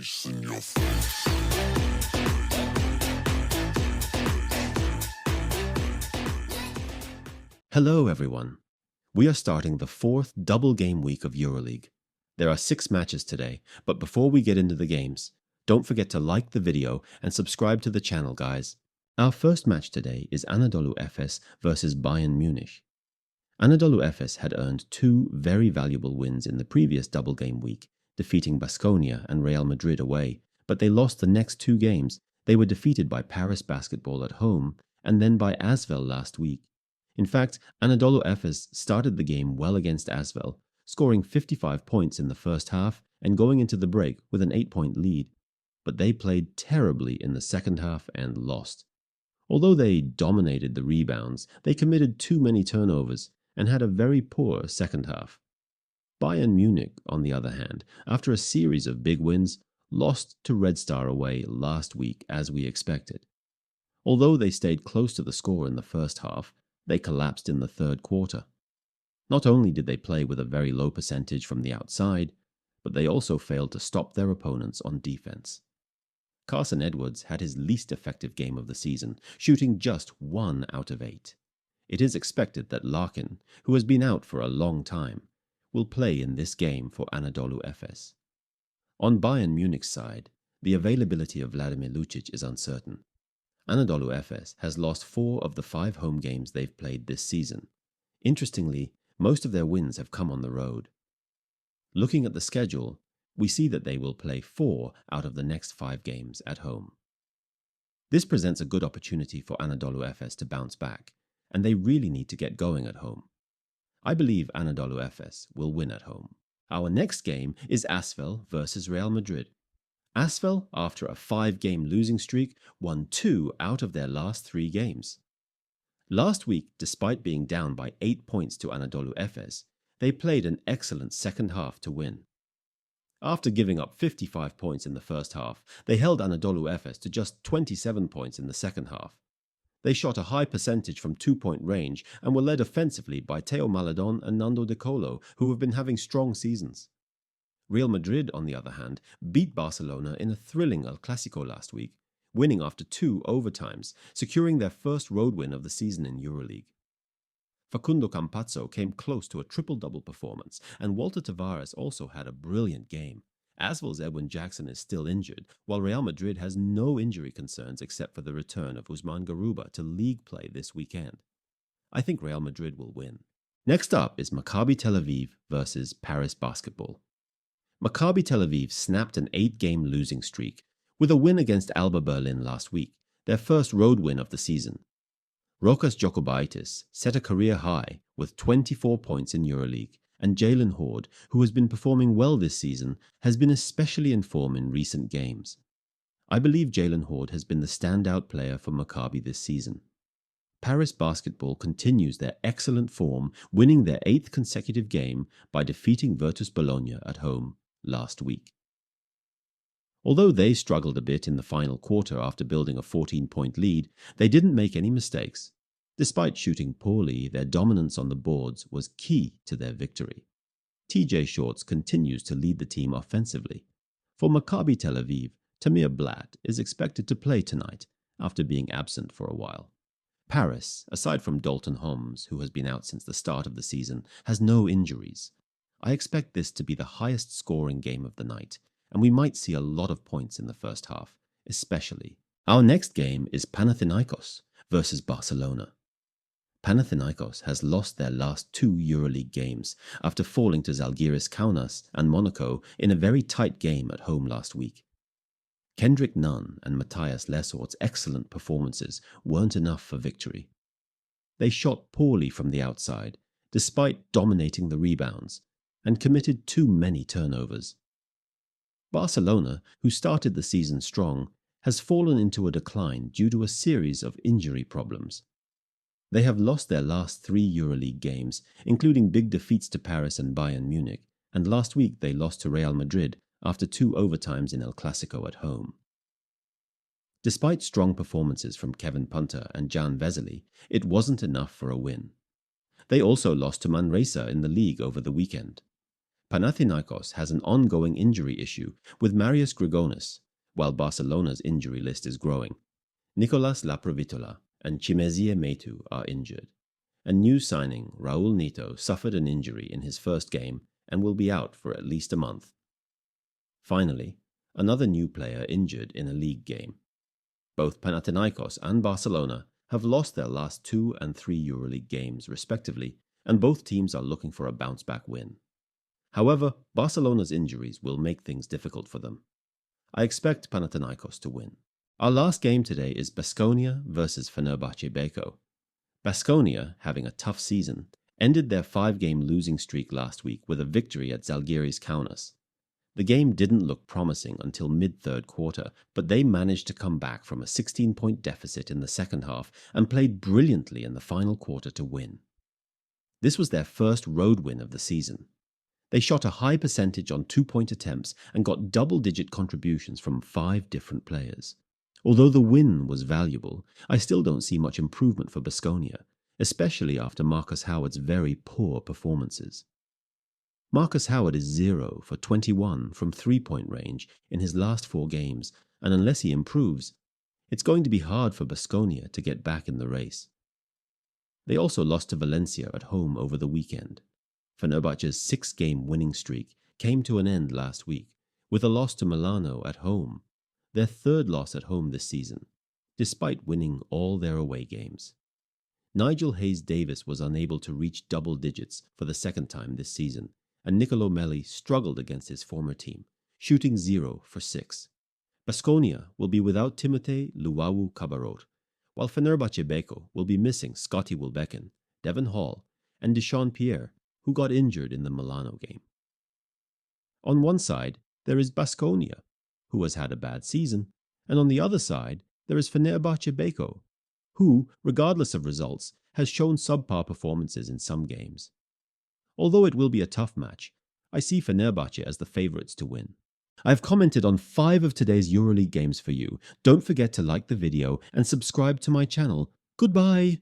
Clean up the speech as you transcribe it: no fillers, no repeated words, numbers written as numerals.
face in your face. Hello everyone. We are starting the fourth double game week of Euroleague. There are 6 matches today, but before we get into the games, don't forget to like the video and subscribe to the channel, guys. Our first match today is Anadolu Efes versus Bayern Munich. Anadolu Efes had earned 2 very valuable wins in the previous double game week, defeating Baskonia and Real Madrid away, but they lost the next 2 games. They were defeated by Paris Basketball at home and then by Asvel last week. In fact, Anadolu Efes started the game well against Asvel, scoring 55 points in the first half and going into the break with an 8-point lead. But they played terribly in the second half and lost. Although they dominated the rebounds, they committed too many turnovers and had a very poor second half. Bayern Munich, on the other hand, after a series of big wins, lost to Red Star away last week as we expected. Although they stayed close to the score in the first half, they collapsed in the third quarter. Not only did they play with a very low percentage from the outside, but they also failed to stop their opponents on defense. Carson Edwards had his least effective game of the season, shooting just 1 out of 8. It is expected that Larkin, who has been out for a long time, will play in this game for Anadolu Efes. On Bayern Munich's side, the availability of Vladimir Lucic is uncertain. Anadolu Efes has lost 4 of the 5 home games they've played this season. Interestingly, most of their wins have come on the road. Looking at the schedule, we see that they will play 4 out of the next 5 games at home. This presents a good opportunity for Anadolu Efes to bounce back, and they really need to get going at home. I believe Anadolu Efes will win at home. Our next game is Asvel versus Real Madrid. Asvel, after a 5-game losing streak, won 2 out of their last 3 games. Last week, despite being down by 8 points to Anadolu Efes, they played an excellent second half to win. After giving up 55 points in the first half, they held Anadolu Efes to just 27 points in the second half. They shot a high percentage from 2-point range and were led offensively by Teo Maledon and Nando De Colo, who have been having strong seasons. Real Madrid, on the other hand, beat Barcelona in a thrilling El Clasico last week, winning after 2 overtimes, securing their first road win of the season in Euroleague. Facundo Campazzo came close to a triple-double performance, and Walter Tavares also had a brilliant game. Asvel's Edwin Jackson is still injured, while Real Madrid has no injury concerns except for the return of Usman Garuba to league play this weekend. I think Real Madrid will win. Next up is Maccabi Tel Aviv versus Paris Basketball. Maccabi Tel Aviv snapped an 8-game losing streak with a win against Alba Berlin last week, their first road win of the season. Rokas Jokubaitis set a career high with 24 points in Euroleague, and Jalen Horde, who has been performing well this season, has been especially in form in recent games. I believe Jalen Horde has been the standout player for Maccabi this season. Paris Basketball continues their excellent form, winning their 8th consecutive game by defeating Virtus Bologna at home last week. Although they struggled a bit in the final quarter after building a 14-point lead, they didn't make any mistakes. Despite shooting poorly, their dominance on the boards was key to their victory. TJ Shorts continues to lead the team offensively. For Maccabi Tel Aviv, Tamir Blatt is expected to play tonight after being absent for a while. Paris, aside from Dalton Holmes, who has been out since the start of the season, has no injuries. I expect this to be the highest scoring game of the night, and we might see a lot of points in the first half, especially. Our next game is Panathinaikos versus Barcelona. Panathinaikos has lost their last 2 Euroleague games after falling to Zalgiris Kaunas and Monaco in a very tight game at home last week. Kendrick Nunn and Matthias Lesort's excellent performances weren't enough for victory. They shot poorly from the outside, despite dominating the rebounds, and committed too many turnovers. Barcelona, who started the season strong, has fallen into a decline due to a series of injury problems. They have lost their last 3 Euroleague games, including big defeats to Paris and Bayern Munich, and last week they lost to Real Madrid after 2 overtimes in El Clasico at home. Despite strong performances from Kevin Punter and Jan Vesely, it wasn't enough for a win. They also lost to Manresa in the league over the weekend. Panathinaikos has an ongoing injury issue with Marius Grigonis, while Barcelona's injury list is growing. Nicolas Laprovitola and Chimezie Metu are injured. A new signing, Raul Neto, suffered an injury in his first game and will be out for at least a month. Finally, another new player injured in a league game. Both Panathinaikos and Barcelona have lost their last 2 and 3 Euroleague games, respectively, and both teams are looking for a bounce-back win. However, Barcelona's injuries will make things difficult for them. I expect Panathinaikos to win. Our last game today is Baskonia versus Fenerbahçe Beko. Baskonia, having a tough season, ended their 5-game losing streak last week with a victory at Zalgiris Kaunas. The game didn't look promising until mid-third quarter, but they managed to come back from a 16-point deficit in the second half and played brilliantly in the final quarter to win. This was their first road win of the season. They shot a high percentage on 2-point attempts and got double-digit contributions from 5 different players. Although the win was valuable, I still don't see much improvement for Baskonia, especially after Marcus Howard's very poor performances. Marcus Howard is 0 for 21 from 3-point range in his last 4 games, and unless he improves, it's going to be hard for Baskonia to get back in the race. They also lost to Valencia at home over the weekend. Fenerbahçe's 6-game winning streak came to an end last week, with a loss to Milano at home, their 3rd loss at home this season, despite winning all their away games. Nigel Hayes-Davis was unable to reach double digits for the 2nd time this season, and Nicolo Melli struggled against his former team, shooting 0 for 6. Baskonia will be without Timothé Luwawu-Cabarrot, while Fenerbahçe Beko will be missing Scotty Wilbekin, Devon Hall, and Deshaun Pierre, who got injured in the Milano game. On one side, there is Baskonia, who has had a bad season, and on the other side, there is Fenerbahçe Beko, who, regardless of results, has shown subpar performances in some games. Although it will be a tough match, I see Fenerbahçe as the favourites to win. I've commented on 5 of today's EuroLeague games for you. Don't forget to like the video and subscribe to my channel. Goodbye!